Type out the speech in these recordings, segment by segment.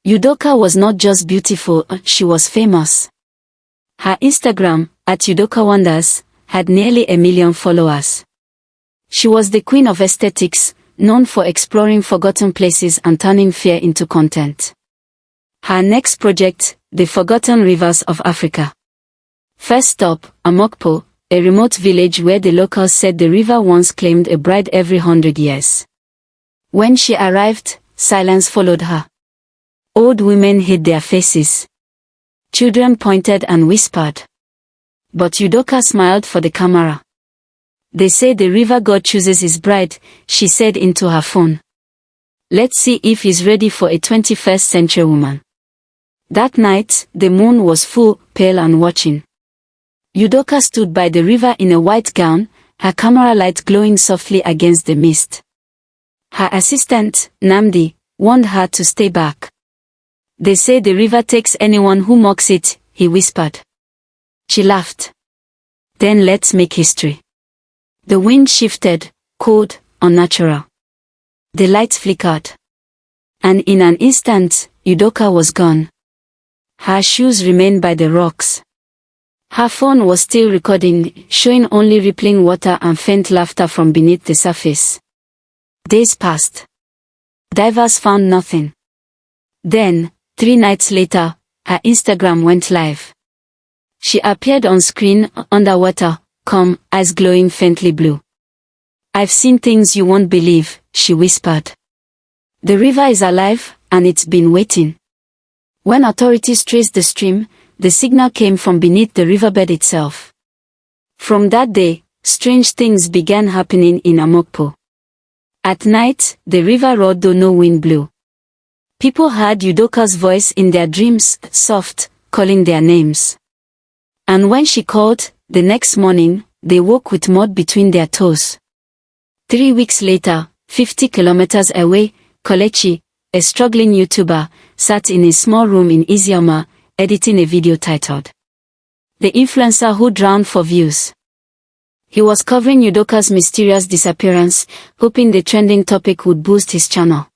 Udoka was not just beautiful, she was famous. Her Instagram, @UdokaWonders, had nearly 1 million followers. She was the queen of aesthetics, known for exploring forgotten places and turning fear into content. Her next project, The Forgotten Rivers of Africa. First stop, Amokpo, a remote village where the locals said the river once claimed a bride every 100 years. When she arrived, silence followed her. Old women hid their faces. Children pointed and whispered. But Udoka smiled for the camera. They say the river god chooses his bride, she said into her phone. Let's see if he's ready for a 21st century woman. That night, the moon was full, pale and watching. Udoka stood by the river in a white gown, her camera light glowing softly against the mist. Her assistant, Namdi, warned her to stay back. They say the river takes anyone who mocks it, he whispered. She laughed. Then let's make history. The wind shifted, cold, unnatural. The lights flickered. And in an instant, Udoka was gone. Her shoes remained by the rocks. Her phone was still recording, showing only rippling water and faint laughter from beneath the surface. Days passed. Divers found nothing. Then, 3 nights later, her Instagram went live. She appeared on screen, underwater, calm, eyes glowing faintly blue. I've seen things you won't believe, she whispered. The river is alive, and it's been waiting. When authorities traced the stream, the signal came from beneath the riverbed itself. From that day, strange things began happening in Amokpo. At night, the river roared though no wind blew. People heard Udoka's voice in their dreams, soft, calling their names. And when she called, the next morning, they woke with mud between their toes. 3 weeks later, 50 kilometers away, Kelechi, a struggling YouTuber, sat in a small room in Isioma, editing a video titled "The Influencer Who Drowned for Views." He was covering Udoka's mysterious disappearance, hoping the trending topic would boost his channel.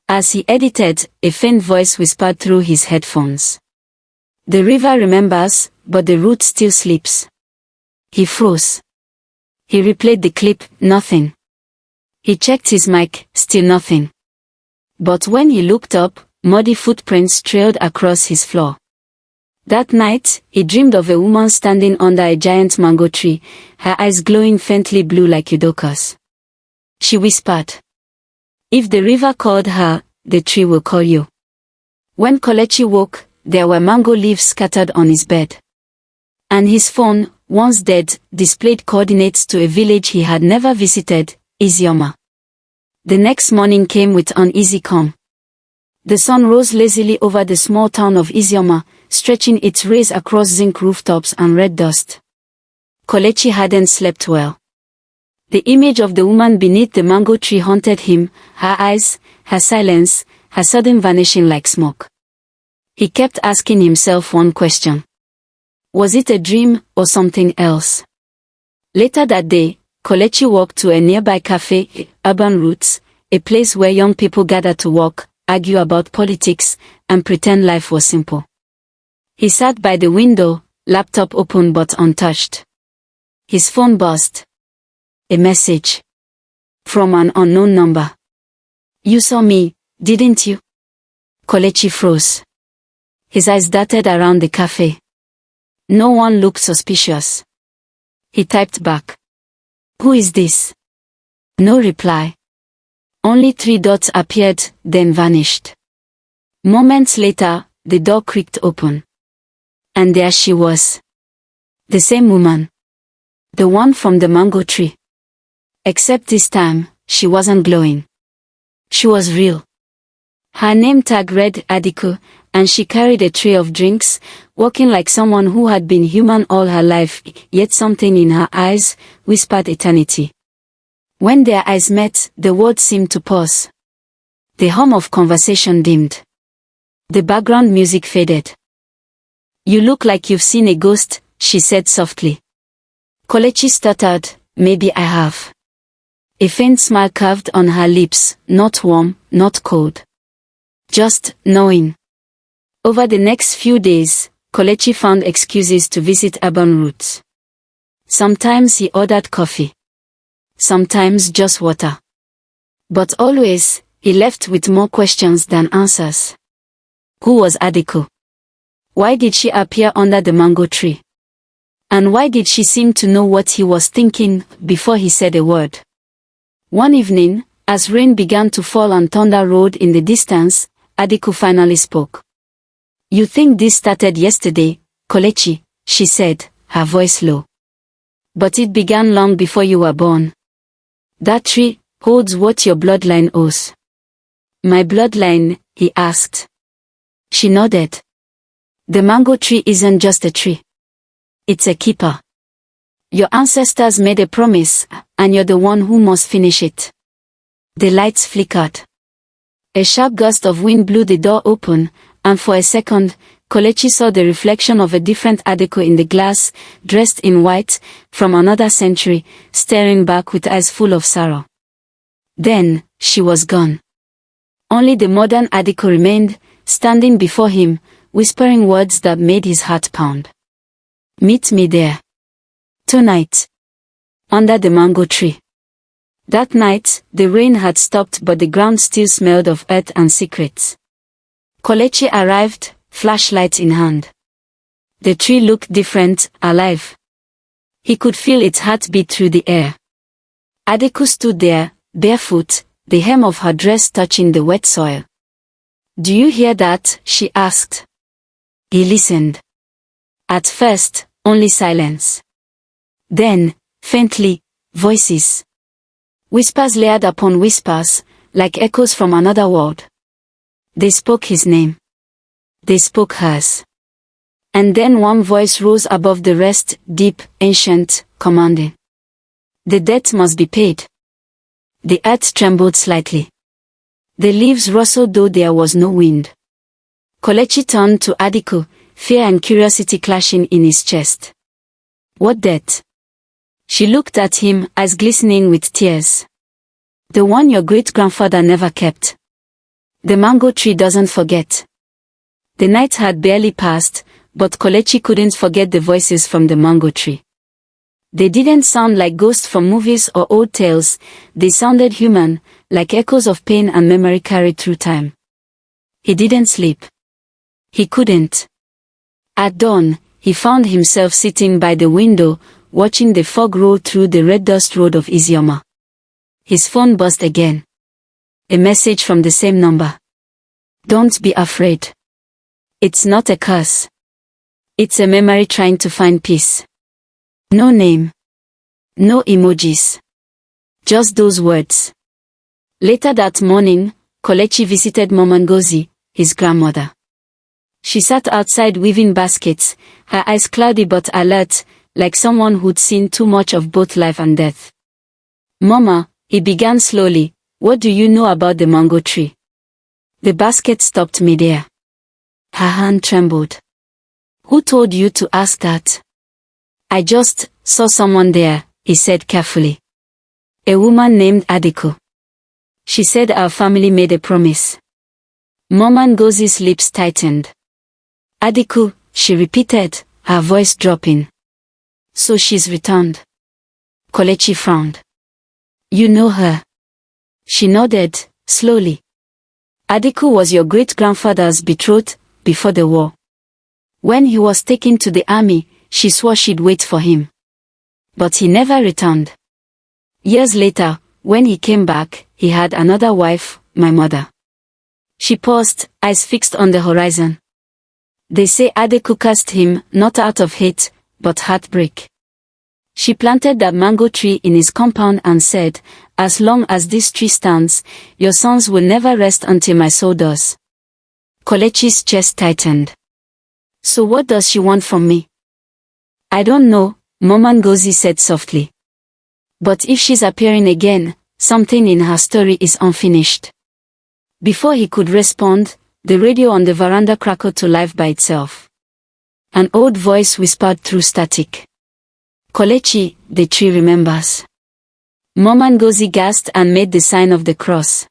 As he edited, a faint voice whispered through his headphones. The river remembers, but the root still sleeps. He froze. He replayed the clip, nothing. He checked his mic, still nothing. But when he looked up, muddy footprints trailed across his floor. That night, he dreamed of a woman standing under a giant mango tree, her eyes glowing faintly blue like Udoka's. She whispered, "If the river called her, the tree will call you." When Kelechi woke, there were mango leaves scattered on his bed. And his phone, once dead, displayed coordinates to a village he had never visited, Isioma. The next morning came with uneasy calm. The sun rose lazily over the small town of Isioma, stretching its rays across zinc rooftops and red dust. Kelechi hadn't slept well. The image of the woman beneath the mango tree haunted him, her eyes, her silence, her sudden vanishing like smoke. He kept asking himself one question. Was it a dream, or something else? Later that day, Kelechi walked to a nearby cafe, Urban Roots, a place where young people gather to walk, argue about politics, and pretend life was simple. He sat by the window, laptop open but untouched. His phone buzzed. A message. From an unknown number. "You saw me, didn't you?" Kelechi froze. His eyes darted around the cafe. No one looked suspicious. He typed back. "Who is this?" No reply. Only 3 dots appeared, then vanished. Moments later, the door creaked open. And there she was. The same woman. The one from the mango tree. Except this time, she wasn't glowing. She was real. Her name tag read Adiku, and she carried a tray of drinks, walking like someone who had been human all her life, yet something in her eyes whispered eternity. When their eyes met, the words seemed to pause. The hum of conversation dimmed. The background music faded. "You look like you've seen a ghost," she said softly. Kelechi stuttered, "Maybe I have." A faint smile curved on her lips, not warm, not cold. Just knowing. Over the next few days, Kelechi found excuses to visit urban routes. Sometimes he ordered coffee. Sometimes just water. But always, he left with more questions than answers. Who was Adiko? Why did she appear under the mango tree? And why did she seem to know what he was thinking before he said a word? One evening, as rain began to fall and thunder roared in the distance, Adiko finally spoke. You think this started yesterday, Kelechi, she said, her voice low. But it began long before you were born. That tree holds what your bloodline owes. My bloodline, he asked. She nodded. The mango tree isn't just a tree. It's a keeper. Your ancestors made a promise, and you're the one who must finish it. The lights flickered. A sharp gust of wind blew the door open, and for a second, Kelechi saw the reflection of a different Adiko in the glass, dressed in white, from another century, staring back with eyes full of sorrow. Then, she was gone. Only the modern Adiko remained, standing before him, whispering words that made his heart pound. Meet me there. Tonight. Under the mango tree. That night, the rain had stopped but the ground still smelled of earth and secrets. Kelechi arrived, flashlight in hand. The tree looked different, alive. He could feel its heartbeat through the air. Adiko stood there, barefoot, the hem of her dress touching the wet soil. Do you hear that? She asked. He listened. At first, only silence. Then, faintly, voices. Whispers layered upon whispers, like echoes from another world. They spoke his name. They spoke hers. And then one voice rose above the rest, deep, ancient, commanding. The debt must be paid. The earth trembled slightly. The leaves rustled though there was no wind. Kelechi turned to Adiko, fear and curiosity clashing in his chest. What debt? She looked at him, eyes glistening with tears. The one your great-grandfather never kept. The mango tree doesn't forget. The night had barely passed, but Kelechi couldn't forget the voices from the mango tree. They didn't sound like ghosts from movies or old tales, they sounded human, like echoes of pain and memory carried through time. He didn't sleep. He couldn't. At dawn, he found himself sitting by the window, watching the fog roll through the red dust road of Isioma. His phone buzzed again. A message from the same number. Don't be afraid. It's not a curse. It's a memory trying to find peace. No name. No emojis. Just those words. Later that morning, Kelechi visited Mama Ngozi, his grandmother. She sat outside weaving baskets, her eyes cloudy but alert, like someone who'd seen too much of both life and death. Mama, he began slowly, what do you know about the mango tree? The basket stopped midair. Her hand trembled. Who told you to ask that? I just saw someone there, he said carefully. A woman named Adiko. She said our family made a promise. Mama Ngozi's lips tightened. Adiko, she repeated, her voice dropping. So she's returned. Kelechi frowned. You know her? She nodded, slowly. Adiko was your great-grandfather's betrothed, before the war. When he was taken to the army, she swore she'd wait for him. But he never returned. Years later, when he came back, he had another wife, my mother. She paused, eyes fixed on the horizon. They say Adiko cursed him, not out of hate, but heartbreak. She planted that mango tree in his compound and said, as long as this tree stands, your sons will never rest until my soul does. Kelechi's chest tightened. So what does she want from me? I don't know, Mama Ngozi said softly. But if she's appearing again, something in her story is unfinished. Before he could respond, the radio on the veranda crackled to life by itself. An old voice whispered through static. Kelechi, the tree remembers. Mama Ngozi gasped and made the sign of the cross.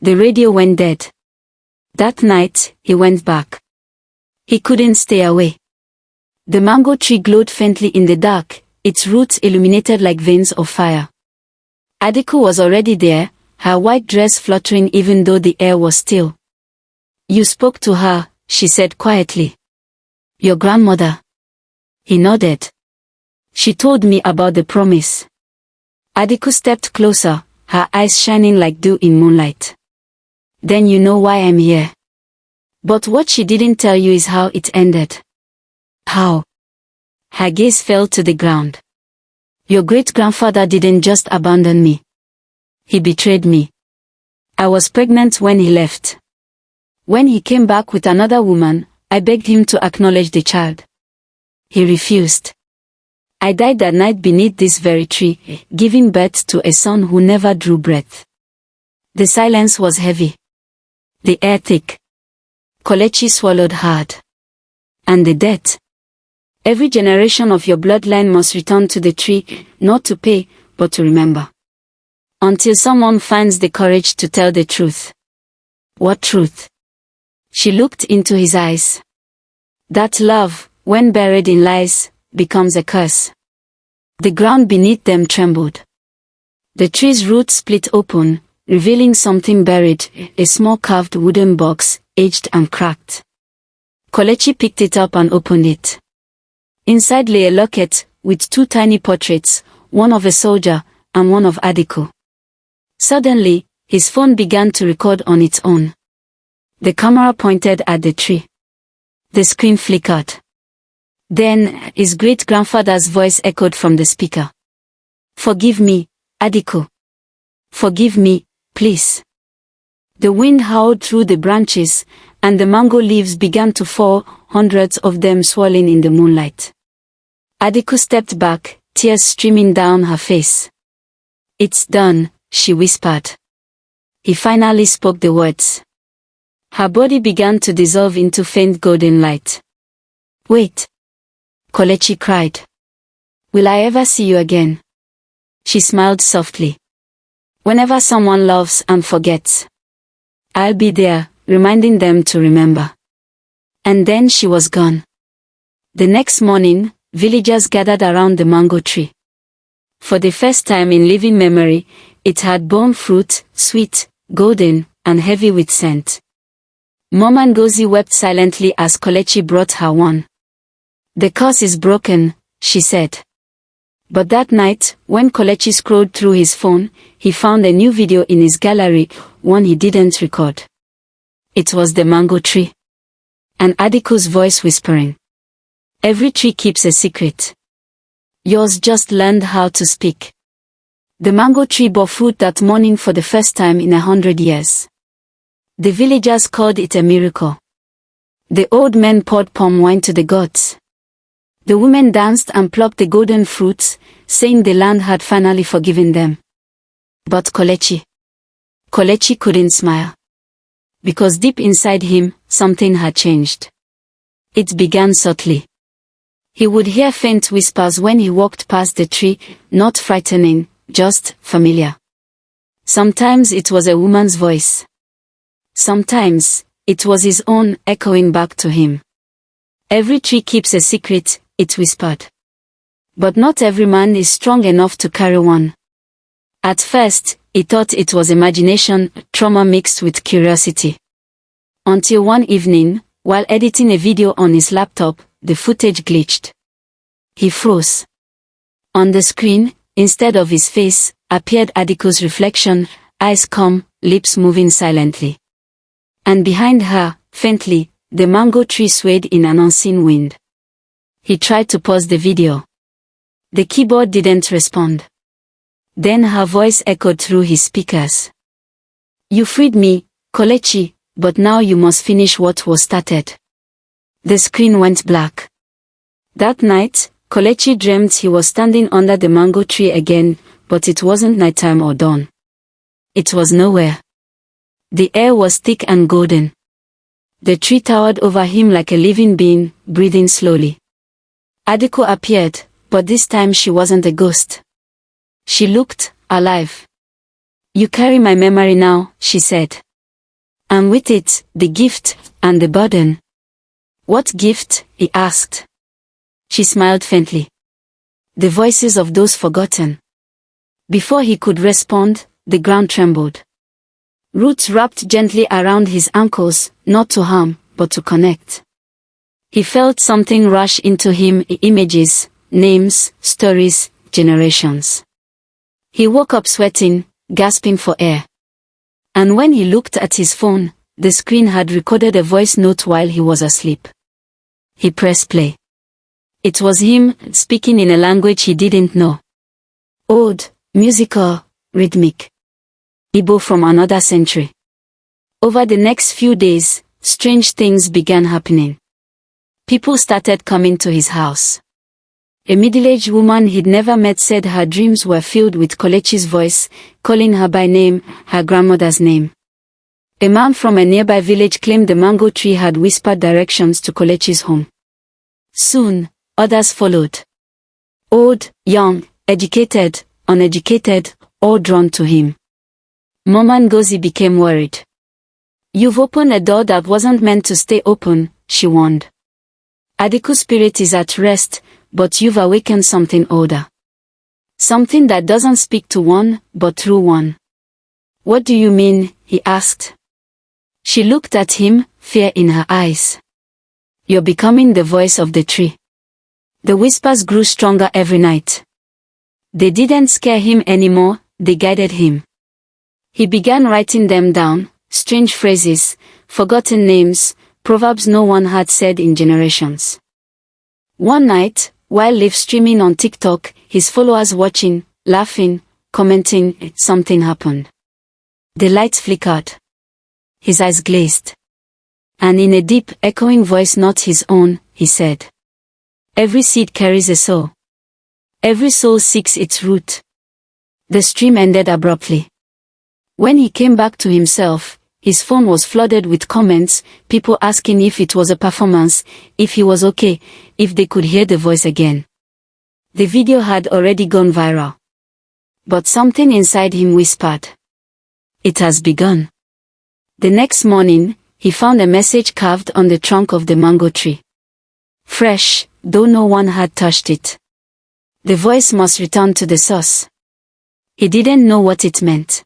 The radio went dead. That night, he went back. He couldn't stay away. The mango tree glowed faintly in the dark, its roots illuminated like veins of fire. Adiku was already there, her white dress fluttering even though the air was still. "You spoke to her," she said quietly. "Your grandmother?" He nodded. "She told me about the promise." Adiku stepped closer, her eyes shining like dew in moonlight. "Then you know why I'm here." "But what she didn't tell you is how it ended." "How?" Her gaze fell to the ground. "Your great-grandfather didn't just abandon me. He betrayed me. I was pregnant when he left. When he came back with another woman, I begged him to acknowledge the child. He refused. I died that night beneath this very tree, giving birth to a son who never drew breath." The silence was heavy. The air thick. Kelechi swallowed hard. "And the debt? Every generation of your bloodline must return to the tree, not to pay, but to remember. Until someone finds the courage to tell the truth." "What truth?" She looked into his eyes. "That love, when buried in lies, becomes a curse." The ground beneath them trembled. The tree's roots split open, revealing something buried, a small carved wooden box, aged and cracked. Kelechi picked it up and opened it. Inside lay a locket, with two tiny portraits, one of a soldier, and one of Adiku. Suddenly, his phone began to record on its own. The camera pointed at the tree. The screen flickered. Then, his great-grandfather's voice echoed from the speaker. "Forgive me, Adiku. Forgive me, please." The wind howled through the branches, and the mango leaves began to fall, hundreds of them swirling in the moonlight. Adiku stepped back, tears streaming down her face. "It's done," she whispered. He finally spoke the words. Her body began to dissolve into faint golden light. "Wait," Kelechi cried. "Will I ever see you again?" She smiled softly. "Whenever someone loves and forgets, I'll be there, reminding them to remember." And then she was gone. The next morning, villagers gathered around the mango tree. For the first time in living memory, it had borne fruit, sweet, golden, and heavy with scent. Mama Ngozi wept silently as Kelechi brought her one. "The curse is broken," she said. But that night, when Kelechi scrolled through his phone, he found a new video in his gallery, one he didn't record. It was the mango tree. And Adiku's voice whispering. "Every tree keeps a secret. Yours just learned how to speak." The mango tree bore fruit that morning for the first time in 100 years. The villagers called it a miracle. The old men poured palm wine to the gods. The women danced and plucked the golden fruits, saying the land had finally forgiven them. But Kelechi couldn't smile. Because deep inside him, something had changed. It began subtly. He would hear faint whispers when he walked past the tree, not frightening, just familiar. Sometimes it was a woman's voice. Sometimes, it was his own, echoing back to him. "Every tree keeps a secret," it whispered. "But not every man is strong enough to carry one." At first, he thought it was imagination, trauma mixed with curiosity. Until one evening, while editing a video on his laptop, the footage glitched. He froze. On the screen, instead of his face, appeared Adiku's reflection, eyes calm, lips moving silently. And behind her, faintly, the mango tree swayed in an unseen wind. He tried to pause the video. The keyboard didn't respond. Then her voice echoed through his speakers. "You freed me, Kelechi, but now you must finish what was started." The screen went black. That night, Kelechi dreamt he was standing under the mango tree again, but it wasn't nighttime or dawn. It was nowhere. The air was thick and golden. The tree towered over him like a living being, breathing slowly. Adiku appeared, but this time she wasn't a ghost. She looked alive. "You carry my memory now," she said. And with it, the gift, and the burden. What gift? He asked. She smiled faintly. The voices of those forgotten. Before he could respond, the ground trembled. Roots wrapped gently around his ankles, not to harm, but to connect. He felt something rush into him, images, names, stories, generations. He woke up sweating, gasping for air. And when he looked at his phone, the screen had recorded a voice note while he was asleep. He pressed play. It was him, speaking in a language he didn't know. Old, musical, rhythmic. Igbo from another century. Over the next few days, strange things began happening. People started coming to his house. A middle-aged woman he'd never met said her dreams were filled with Kelechi's voice, calling her by name, her grandmother's name. A man from a nearby village claimed the mango tree had whispered directions to Kelechi's home. Soon, others followed. Old, young, educated, uneducated, all drawn to him. Mama Ngozi became worried. You've opened a door that wasn't meant to stay open, she warned. Adiku's spirit is at rest, but you've awakened something older. Something that doesn't speak to one, but through one. What do you mean? He asked. She looked at him, fear in her eyes. You're becoming the voice of the tree. The whispers grew stronger every night. They didn't scare him anymore, they guided him. He began writing them down, strange phrases, forgotten names, proverbs no one had said in generations. One night, while live streaming on TikTok, his followers watching, laughing, commenting, something happened. The lights flickered. His eyes glazed. And in a deep, echoing voice not his own, he said, every seed carries a soul. Every soul seeks its root. The stream ended abruptly. When he came back to himself, his phone was flooded with comments, people asking if it was a performance, if he was okay, if they could hear the voice again. The video had already gone viral. But something inside him whispered. It has begun. The next morning, he found a message carved on the trunk of the mango tree. Fresh, though no one had touched it. The voice must return to the source. He didn't know what it meant.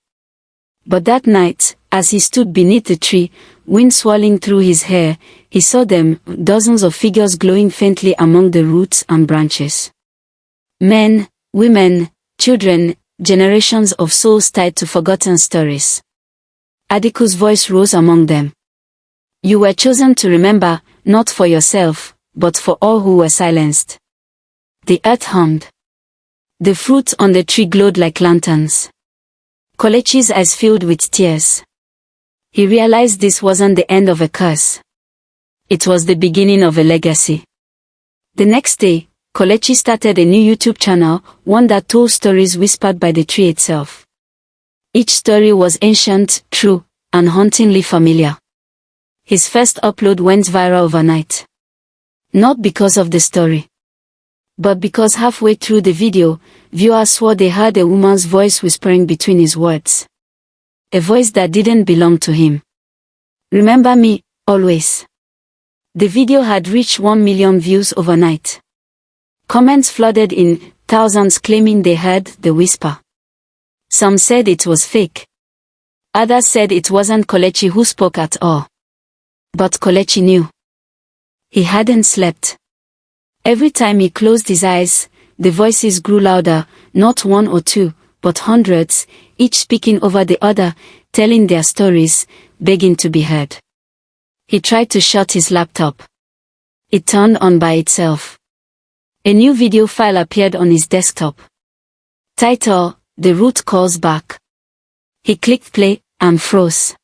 But that night, as he stood beneath the tree, wind swirling through his hair, he saw them, dozens of figures glowing faintly among the roots and branches. Men, women, children, generations of souls tied to forgotten stories. Adiku's voice rose among them. You were chosen to remember, not for yourself, but for all who were silenced. The earth hummed. The fruit on the tree glowed like lanterns. Kelechi's eyes filled with tears. He realized this wasn't the end of a curse. It was the beginning of a legacy. The next day, Kelechi started a new YouTube channel, one that told stories whispered by the tree itself. Each story was ancient, true, and hauntingly familiar. His first upload went viral overnight. Not because of the story, but because halfway through the video, viewers swore they heard a woman's voice whispering between his words. A voice that didn't belong to him. Remember me, always. The video had reached 1 million views overnight. Comments flooded in, thousands claiming they heard the whisper. Some said it was fake. Others said it wasn't Kelechi who spoke at all. But Kelechi knew. He hadn't slept. Every time he closed his eyes, the voices grew louder, not one or two, but hundreds, each speaking over the other, telling their stories, begging to be heard. He tried to shut his laptop. It turned on by itself. A new video file appeared on his desktop. Title, The Root Calls Back. He clicked play, and froze.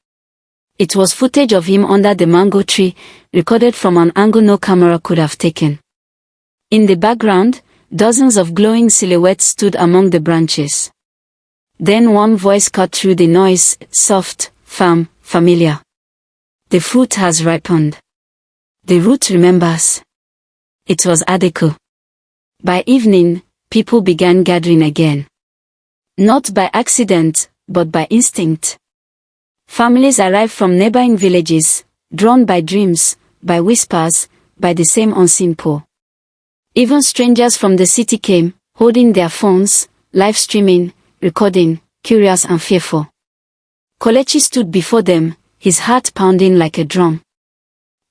It was footage of him under the mango tree, recorded from an angle no camera could have taken. In the background, dozens of glowing silhouettes stood among the branches. Then one voice cut through the noise, soft, firm, familiar. The fruit has ripened. The root remembers. It was Adiku. By evening, people began gathering again. Not by accident, but by instinct. Families arrived from neighboring villages, drawn by dreams, by whispers, by the same unseen pull. Even strangers from the city came, holding their phones, live streaming, recording, curious and fearful. Kelechi stood before them, his heart pounding like a drum.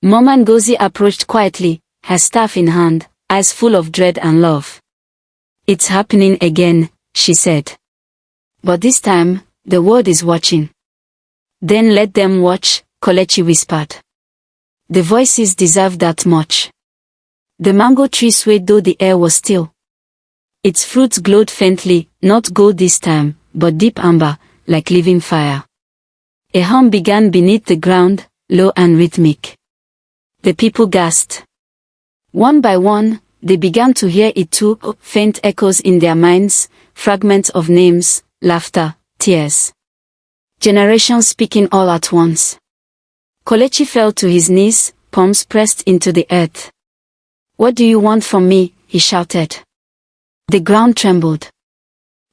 Mama Ngozi approached quietly, her staff in hand, eyes full of dread and love. "It's happening again," she said. "But this time, the world is watching." "Then let them watch," Kelechi whispered. "The voices deserve that much." The mango tree swayed though the air was still. Its fruits glowed faintly, not gold this time, but deep amber, like living fire. A hum began beneath the ground, low and rhythmic. The people gasped. One by one, they began to hear it too, faint echoes in their minds, fragments of names, laughter, tears. Generations speaking all at once. Kelechi fell to his knees, palms pressed into the earth. "What do you want from me?" he shouted. The ground trembled.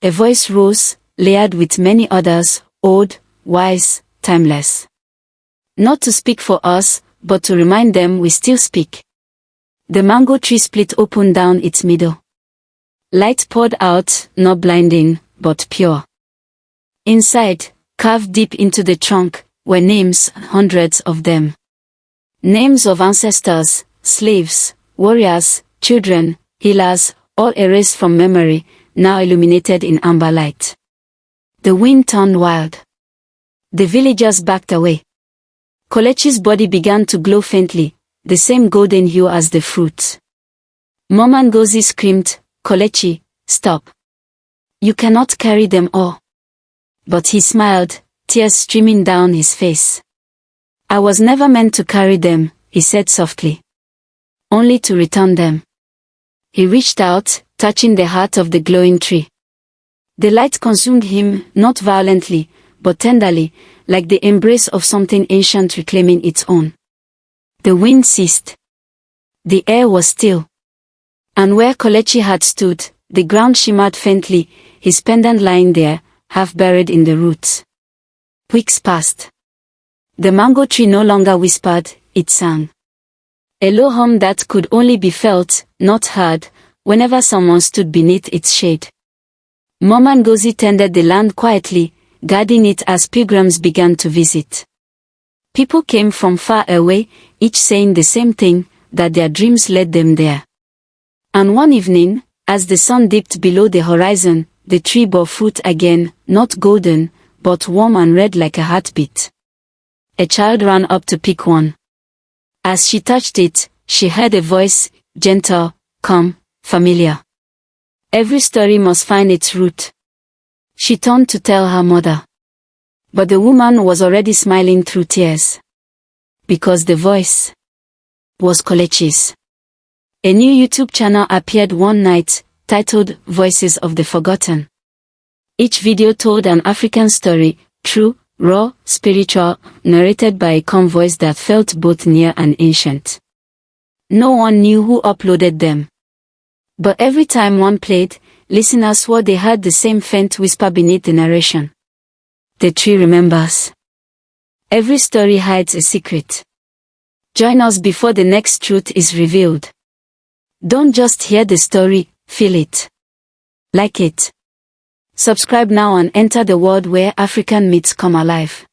A voice rose, layered with many others, old, wise, timeless. "Not to speak for us, but to remind them we still speak." The mango tree split open down its middle. Light poured out, not blinding, but pure. Inside, carved deep into the trunk, were names, hundreds of them. Names of ancestors, slaves, warriors, children, healers, all erased from memory, now illuminated in amber light. The wind turned wild. The villagers backed away. Kelechi's body began to glow faintly, the same golden hue as the fruit. Mama Ngozi screamed, "Kelechi, stop. You cannot carry them all." But he smiled, tears streaming down his face. "I was never meant to carry them," he said softly. "Only to return them." He reached out, touching the heart of the glowing tree. The light consumed him, not violently, but tenderly, like the embrace of something ancient reclaiming its own. The wind ceased. The air was still. And where Kelechi had stood, the ground shimmered faintly, his pendant lying there, half buried in the roots. Weeks passed. The mango tree no longer whispered, it sang. A low hum that could only be felt, not heard, whenever someone stood beneath its shade. Mama Ngozi tended the land quietly, guarding it as pilgrims began to visit. People came from far away, each saying the same thing, that their dreams led them there. And one evening, as the sun dipped below the horizon, the tree bore fruit again, not golden, but warm and red like a heartbeat. A child ran up to pick one. As she touched it, she heard a voice, gentle, calm, familiar. Every story must find its root. She turned to tell her mother. But the woman was already smiling through tears. Because the voice was Kelechi's. A new YouTube channel appeared one night, titled Voices of the Forgotten. Each video told an African story, true, raw, spiritual, narrated by a calm voice that felt both near and ancient. No one knew who uploaded them. But every time one played, listeners swore they heard the same faint whisper beneath the narration. The tree remembers. Every story hides a secret. Join us before the next truth is revealed. Don't just hear the story, feel it. Like it. Subscribe now and enter the world where African myths come alive.